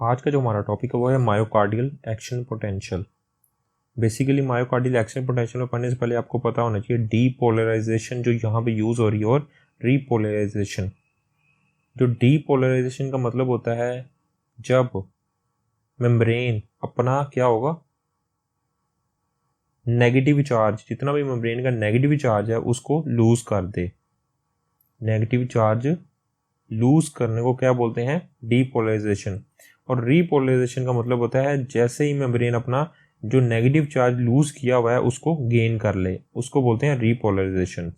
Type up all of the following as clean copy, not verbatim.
आज का जो हमारा टॉपिक है वो है myocardial action potential. Basically myocardial action potential में पढ़ने से पहले आपको पता होना चाहिए डीपोलराइजेशन जो यहाँ पे यूज़ हो रही है और रीपोलराइजेशन। जो डीपोलराइजेशन का मतलब होता है जब मेम्ब्रेन अपना क्या होगा, नेगेटिव चार्ज, जितना भी मेम्ब्रेन का नेगेटिव चार्ज है उसको लूज कर दे। नेगेटिव चार्ज लूज करने को क्या बोलते हैं, डीपोलराइजेशन। और रीपोलराइजेशन का मतलब होता है जैसे ही मेम्ब्रेन अपना जो नेगेटिव चार्ज लूज किया हुआ है उसको गेन कर ले, उसको बोलते हैं रीपोलराइजेशन।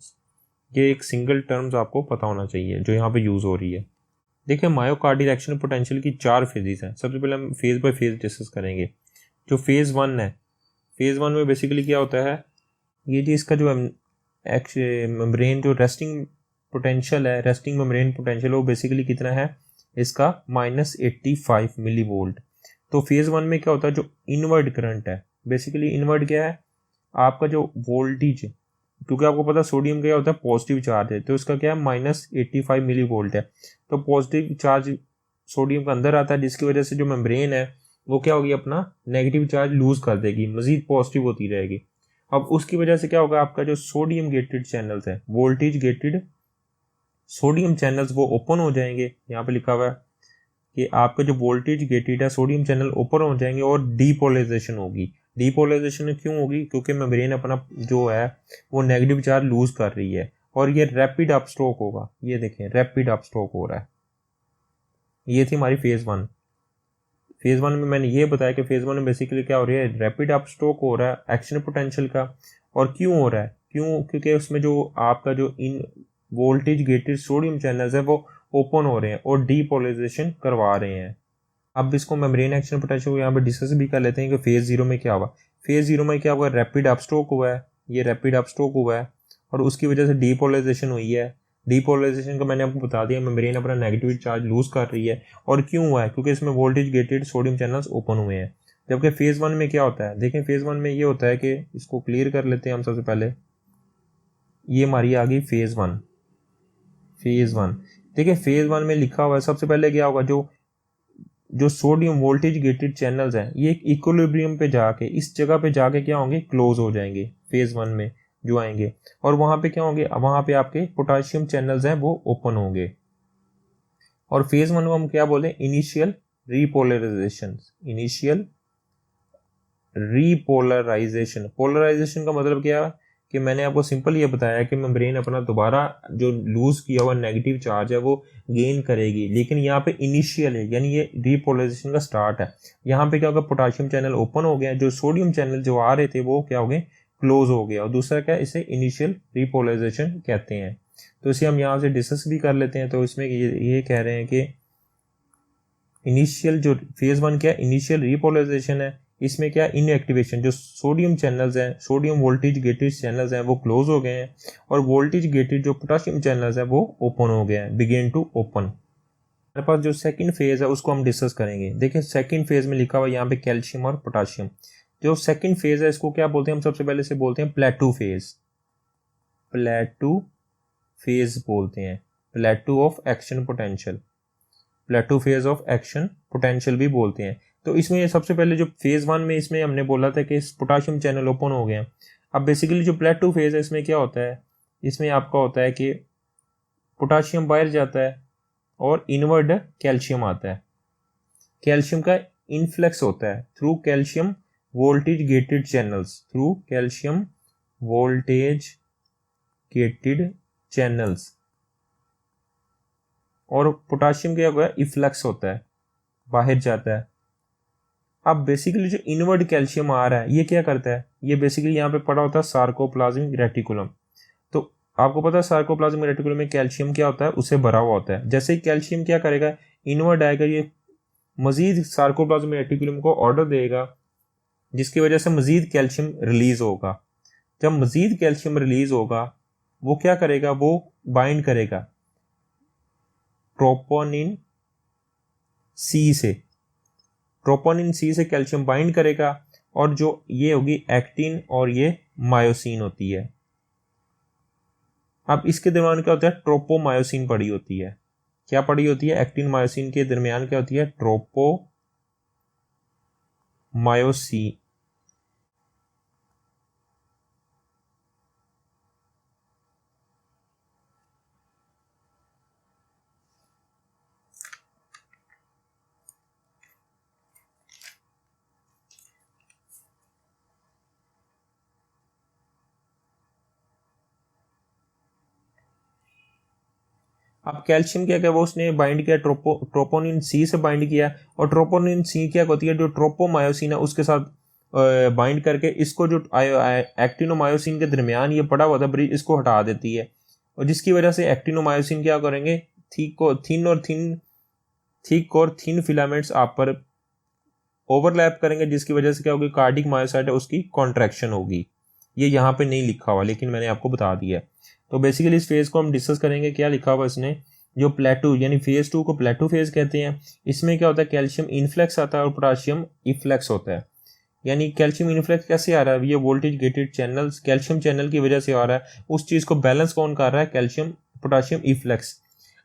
ये एक सिंगल टर्म्स आपको पता होना चाहिए जो यहाँ पे यूज हो रही है। देखिए मायोकार्डियल एक्शन पोटेंशियल की 4 फेजेस हैं। सबसे पहले हम फेज बाय फेज डिस्कस करेंगे। जो फेज 1 है, फेज 1 में बेसिकली क्या होता है, ये जी इसका जो मेम्ब्रेन जो रेस्टिंग पोटेंशियल है, रेस्टिंग मेम्ब्रेन पोटेंशियल वो बेसिकली कितना है इसका -85 मिली वोल्ट। तो फेज 1 में क्या होता है, जो इनवर्ड करंट है, बेसिकली इनवर्ड क्या है आपका जो वोल्टेज, क्योंकि आपको पता सोडियम क्या होता है पॉजिटिव चार्ज है, तो इसका क्या है -85 मिली वोल्ट है। तो पॉजिटिव चार्ज सोडियम का अंदर आता है जिसकी वजह से जो मेम्ब्रेन है वो क्या होगी, अपना नेगेटिव चार्ज लूज कर देगी, मजीद पॉजिटिव होती रहेगी। अब उसकी वजह से क्या होगा, आपका जो सोडियम गेटेड चैनल्स है, वोल्टेज गेटेड सोडियम चैनल्स वो ओपन हो जाएंगे। यहाँ पे लिखा हुआ है कि आपका जो वोल्टेज गेटेड है सोडियम चैनल ओपन हो जाएंगे और डीपोलराइजेशन होगी। डीपोलराइजेशन क्यों होगी, क्योंकि मेम्ब्रेन अपना जो है वो नेगेटिव चार्ज लूज कर रही है और ये रैपिड अपस्ट्रोक होगा। ये देखें रैपिड अपस्ट्रोक हो रहा है। ये थी हमारी फेज 1। फेज 1 में मैंने ये बताया कि फेज 1 में बेसिकली क्या हो रहा है, रैपिड अपस्ट्रोक हो रहा है एक्शन पोटेंशियल का। और क्यों हो रहा है, क्यों, क्योंकि उसमें जो आपका जो इन वोल्टेज गेटेड सोडियम चैनल्स है वो ओपन हो रहे हैं और डीपोलराइजेशन करवा रहे हैं। अब इसको मेम्ब्रेन एक्शन पोटेंशियल को यहाँ पे डिस्कस भी कर लेते हैं कि फेज 0 में क्या हुआ। फेज 0 में क्या हुआ, रैपिड अपस्ट्रोक हुआ है, ये रैपिड अपस्ट्रोक हुआ है और उसकी वजह से डीपोलराइजेशन हुई है। डीपोलराइजेशन का मैंने आपको बता दिया, मेम्ब्रेन अपना नेगेटिव चार्ज लूज कर रही है। और क्यों हुआ है, क्योंकि इसमें voltage gated sodium channels open हुए हैं। जबकि फेज 1 में क्या होता है, देखें फेज 1 में ये होता है कि इसको क्लियर कर लेते हैं हम सबसे पहले। ये हमारी आ गई फेज 1। फेज 1 देखिए फेज 1 में लिखा हुआ है सबसे पहले क्या होगा, जो सोडियम वोल्टेज गेटेड चैनल्स हैं ये एक इक्विलिब्रियम पे जाके, इस जगह पे जाके क्या होंगे, क्लोज हो जाएंगे फेज 1 में जो आएंगे। और वहां पे क्या होंगे, वहां पे आपके पोटेशियम चैनल्स हैं वो ओपन होंगे। और फेज 1 को हम क्या बोले, initial repolarization. Initial repolarization, polarization का मतलब क्या है कि मैंने आपको सिंपल ये बताया कि मेम्ब्रेन अपना दोबारा जो लूज किया हुआ नेगेटिव चार्ज है वो गेन करेगी, लेकिन यहाँ पे इनिशियल है, यानी ये डीपोलराइजेशन का स्टार्ट है। यहाँ पे क्या होगा, पोटेशियम चैनल ओपन हो गया, जो सोडियम चैनल जो आ रहे थे वो क्या हो गए, क्लोज हो गया। और दूसरा क्या, इसे इनिशियल रीपोलराइजेशन कहते हैं। तो इसे हम यहाँ से डिस्कस भी कर लेते हैं। तो इसमें ये कह रहे हैं कि इनिशियल जो फेज 1 क्या इनिशियल रीपोलराइजेशन है, इसमें क्या इनएक्टिवेशन, जो सोडियम चैनल्स हैं, सोडियम वोल्टेज गेटेड चैनल्स हैं वो क्लोज हो गए हैं और वोल्टेज गेटेड जो पोटेशियम चैनल्स हैं वो ओपन हो गए हैं, बिगिन टू ओपन। हमारे पास जो सेकंड फेज है उसको हम डिस्कस करेंगे। देखिए सेकंड फेज में लिखा हुआ है यहाँ पे कैल्शियम और पोटेशियम। जो सेकंड फेज है इसको क्या बोलते हैं, हम सबसे पहले से बोलते हैं प्लेटू फेज। प्लेटू फेज बोलते हैं, प्लेटू of action potential, प्लेटू phase of action potential भी बोलते हैं। तो इसमें सबसे पहले जो फेज 1 में इसमें हमने बोला था कि पोटेशियम चैनल ओपन हो गए हैं। अब बेसिकली जो प्लेटू फेज है इसमें क्या होता है, इसमें आपका होता है कि पोटेशियम बाहर जाता है और इनवर्ड कैल्शियम आता है। कैल्शियम का इनफ्लक्स होता है through calcium voltage gated channels, through calcium voltage gated channels. और पोटेशियम क्या होगा, इफ्लक्स होता है, बाहर जाता है। अब बेसिकली जो इनवर्ड कैल्शियम आ रहा है ये क्या करता है, ये बेसिकली यहाँ पे पड़ा होता है सार्कोप्लाज्मिक रेटिकुलम। तो आपको पता है सार्कोप्लाज्मिक रेटिकुलम में कैल्शियम क्या होता है, उसे भरा हुआ होता है। जैसे ही कैल्शियम क्या करेगा, इनवर्ड आएगा, ये मजीद सार्कोप्लाज्मिक रेटिकुलम को ऑर्डर देगा जिसकी वजह से मजीद कैल्शियम रिलीज होगा। जब मजीद कैल्शियम रिलीज होगा वो क्या करेगा, वो बाइंड करेगा ट्रोपोनिन सी से, ट्रोपोनिन सी से कैल्शियम बाइंड करेगा और जो ये होगी एक्टिन और ये मायोसिन होती है। अब इसके दरमियान क्या होता है, ट्रोपोमायोसिन पड़ी होती है। क्या पड़ी होती है, एक्टिन मायोसिन के दरमियान क्या होती है, ट्रोपोमायोसिन मायोसिन। अब कैल्शियम क्या क्या वो उसने बाइंड किया, ट्रोपोनिन सी से बाइंड किया, और ट्रोपोनिन सी क्या होती है, जो ट्रोपोमायोसिन है उसके साथ बाइंड करके इसको जो एक्टिनोमायोसिन के दरमियान ये पड़ा हुआ था ब्रिज, इसको हटा देती है, और जिसकी वजह से एक्टिनोमायोसिन क्या करेंगे, थिक और थिन फिलामेंट्स आप पर ओवरलैप करेंगे, जिसकी वजह से क्या होगी, कार्डिक मायोसाइट है उसकी कॉन्ट्रैक्शन होगी। ये यहाँ पे नहीं लिखा हुआ लेकिन मैंने आपको बता दिया। तो बेसिकली इस फेज को हम डिस्कस करेंगे। क्या लिखा हुआ इसने, जो प्लेटू यानी फेज 2 को प्लेटू फेज कहते हैं। इसमें क्या होता है, कैल्शियम इनफ्लेक्स आता है और पोटाशियम इफ्लेक्स होता है। यानी कैल्शियम इनफ्लेक्स कैसे आ रहा है, ये voltage gated channels calcium channel की वजह से आ रहा है। उस चीज को बैलेंस कौन कर रहा है, कैल्शियम पोटाशियम इफ्लेक्स।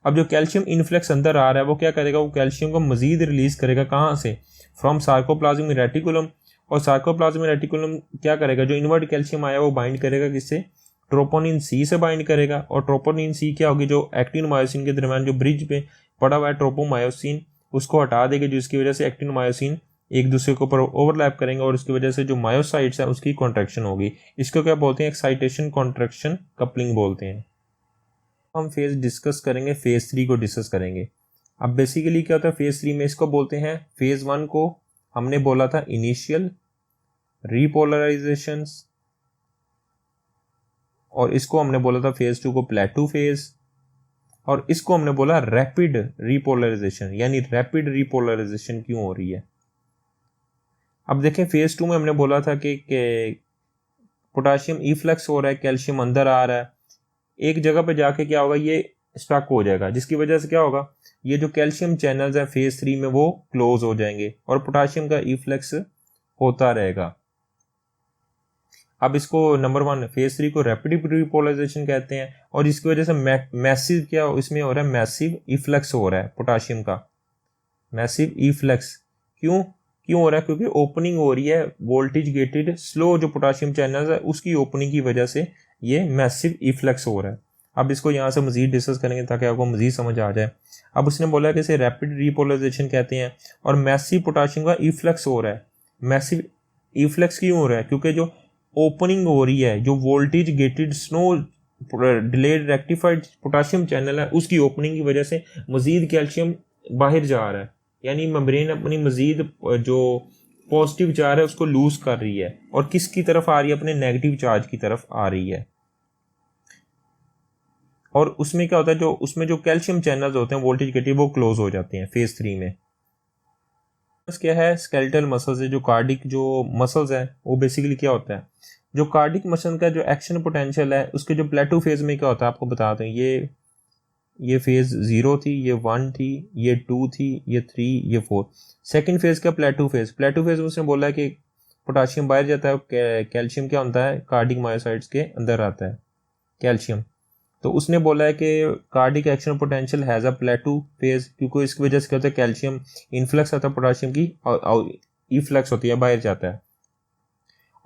अब जो कैल्शियम इनफ्लेक्स अंदर आ रहा है वो क्या करेगा, वो कैल्शियम को मजीद रिलीज करेगा, कहाँ से, फ्रॉम सार्कोप्लाज्मिक रेटिकुलम। और सार्कोप्लाज्मिक रेटिकुलम क्या करेगा, जो इनवर्ट कैल्शियम आया वो बाइंड करेगा किससे, ट्रोपोनिन सी से बाइंड करेगा। और ट्रोपोनिन सी क्या होगी, जो एक्टिन मायोसिन के दरमियान जो ब्रिज पे पड़ा हुआ है ट्रोपोमायोसिन, उसको हटा देगा, जिसकी वजह से एक्टिन मायोसिन एक दूसरे के ऊपर ओवरलैप करेंगे, और उसकी वजह से जो मायोसाइट्स है उसकी कॉन्ट्रैक्शन होगी। इसको क्या बोलते हैं, एक्साइटेशन कॉन्ट्रैक्शन कपलिंग बोलते हैं। हम फेज डिस्कस करेंगे, फेज 3 को डिस्कस करेंगे। अब बेसिकली क्या होता है फेज 3 में, इसको बोलते हैं, फेज 1 को हमने बोला था इनिशियल रीपोलराइजेशंस, और इसको हमने बोला था फेज 2 को प्लेटू फेज, और इसको हमने बोला रैपिड रीपोलराइजेशन। यानी रैपिड रीपोलराइजेशन क्यों हो रही है। अब देखें फेज 2 में हमने बोला था कि पोटाशियम इफ्लक्स हो रहा है, कैल्शियम अंदर आ रहा है, एक जगह पे जाके क्या होगा, ये स्टक हो जाएगा, जिसकी वजह से क्या होगा, ये जो कैल्शियम चैनल्स है फेज 3 में वो क्लोज हो जाएंगे और पोटाशियम का इफ्लक्स होता रहेगा। अब इसको नंबर 1 फेज 3 को रैपिड रिपोलराइजेशन कहते हैं, और इसकी वजह से मैसिव क्या इसमें हो रहा है, मैसिव इफ्लक्स हो रहा है पोटाशियम का, मैसिव इफ्लक्स। क्यों क्यों हो रहा है, क्योंकि ओपनिंग हो रही है, वोल्टेज गेटेड स्लो जो पोटाशियम चैनल्स है उसकी ओपनिंग की वजह से ये मैसिव इफ्लक्स हो रहा है। अब इसको यहाँ से मजीद डिस्कस करेंगे ताकि आपको मजीद समझ आ जाए। अब उसने बोला कि इसे रैपिड रिपोलराइजेशन कहते हैं, और मैसिव पोटाशियम का इफ्लक्स हो रहा है। मैसिव इफ्लक्स क्यों हो रहा है, क्योंकि जो ओपनिंग हो रही है, जो voltage gated snow delayed rectified potassium channel है उसकी ओपनिंग की वजह से मजीद कैल्शियम बाहर जा रहा है। यानी मेम्ब्रेन अपनी मजीद जो पॉजिटिव चार्ज है उसको लूज कर रही है, और किसकी तरफ आ रही है, अपने नेगेटिव चार्ज की तरफ आ रही है। और उसमें क्या होता है, जो उसमें जो कैल्शियम चैनल्स होते हैं वोल्टेज गेटेड वो क्लोज हो जाते हैं फेज 3 में। क्या है, स्केलेटल मसल्स है, जो कार्डिक जो मसल्स है वो बेसिकली क्या होता है, जो कार्डिक मसल का जो एक्शन पोटेंशियल है उसके जो प्लेटू फेज में क्या होता है आपको बताते हैं। ये फेज 0 थी, ये 1 थी, ये 2 थी, ये 3, ये 4। सेकंड फेज का प्लेटू फेज उसने बोला है कि पोटाशियम बाहर जाता है, कैल्शियम क्या होता है, कार्डिक मायोसाइट्स के अंदर आता है कैल्शियम। तो उसने बोला है कि cardiac action potential has a प्लेटू phase, क्योंकि इसकी वजह से क्या होता है, कैल्शियम इनफ्लक्स आता है पोटाशियम की, और इफ्लक्स होती है, बाहर जाता है।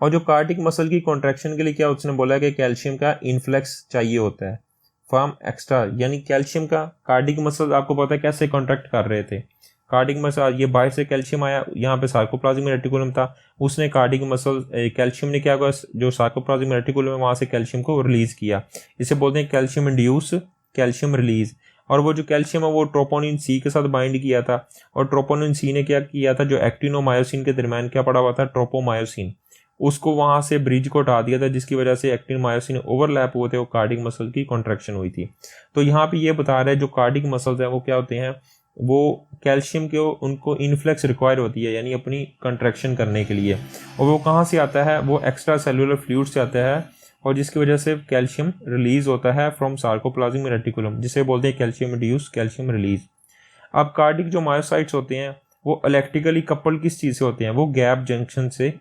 और जो कार्डिक मसल की कॉन्ट्रैक्शन के लिए क्या उसने बोला है कि कैल्शियम का इनफ्लक्स चाहिए होता है फ्रॉम एक्स्ट्रा। यानी कैल्शियम का कार्डिक मसल आपको पता है कैसे कॉन्ट्रैक्ट कर रहे थे, कार्डिक मसल ये बाहर से कैल्शियम आया, यहाँ पे सार्कोप्लाज्मिक रेटिकुलम था, उसने कार्डिक मसल कैल्शियम ने क्या किया, जो सार्कोप्लाज्मिक रेटिकुलम है वहाँ से कैल्शियम को रिलीज किया। इसे बोलते हैं कैल्शियम इंड्यूस कैल्शियम रिलीज। और वो जो कैल्शियम है वो ट्रोपोनिन सी के साथ बाइंड किया था, और ट्रोपोनिन सी ने क्या किया था, जो एक्टिनोमायोसिन के दरमियान क्या पड़ा हुआ था, ट्रोपोमायोसिन, उसको वहां से ब्रिज को हटा दिया था, जिसकी वजह से एक्टिन मायोसिन ओवरलैप हुए थे, वो कार्डिक मसल की कॉन्ट्रैक्शन हुई थी। तो यहाँ पे ये बता रहे हैं जो कार्डिक मसल्स हैं वो क्या होते हैं, वो कैल्शियम के उनको इनफ्लेक्स रिक्वायर होती है, यानी अपनी कंट्रैक्शन करने के लिए। और वो कहाँ से आता है, वो एक्स्ट्रा सेलुलर फ्लूइड से आता है, और जिसकी वजह से कैल्शियम रिलीज होता है फ्रॉम सार्कोप्लाज्मिक रेटिकुलम, जिसे बोलते हैं कैल्शियम इंड्यूस कैल्शियम रिलीज। अब कार्डिक जो मायोसाइट्स होते हैं वो इलेक्ट्रिकली कपल किस चीज़ से होते हैं, वो गैप जंक्शन से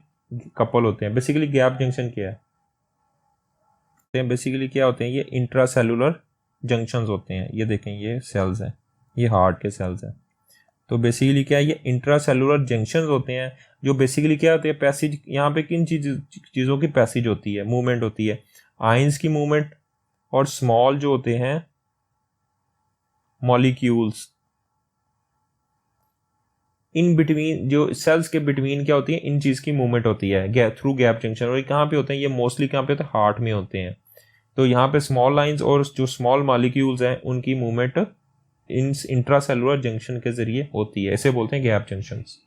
कपल होते हैं। बेसिकली गैप जंक्शन क्या है, बेसिकली क्या होते हैं, ये इंट्रासेलुलर जंक्शंस होते हैं। ये देखें ये सेल्स हैं, ये हार्ट के सेल्स हैं। तो बेसिकली क्या है, ये इंट्रासेलुलर जंक्शंस होते हैं जो बेसिकली क्या होती है, पैसेज, यहाँ पे किन चीज़ों की पैसेज होती है, मूवमेंट होती है, आयंस की मूवमेंट और स्मॉल जो होते हैं मॉलिक्यूल्स इन बिटवीन, जो सेल्स के बिटवीन क्या होती है, इन चीज़ की मूवमेंट होती है गैप थ्रू गैप जंक्शन। और ये कहाँ पे होते हैं, ये मोस्टली कहाँ पे होते हैं, हार्ट में होते हैं। तो यहाँ पे स्मॉल लाइंस और जो स्मॉल मॉलिक्यूल्स हैं उनकी मूवमेंट इन इंट्रासेलुलर जंक्शन के जरिए होती है, इसे बोलते हैं गैप जंक्शंस।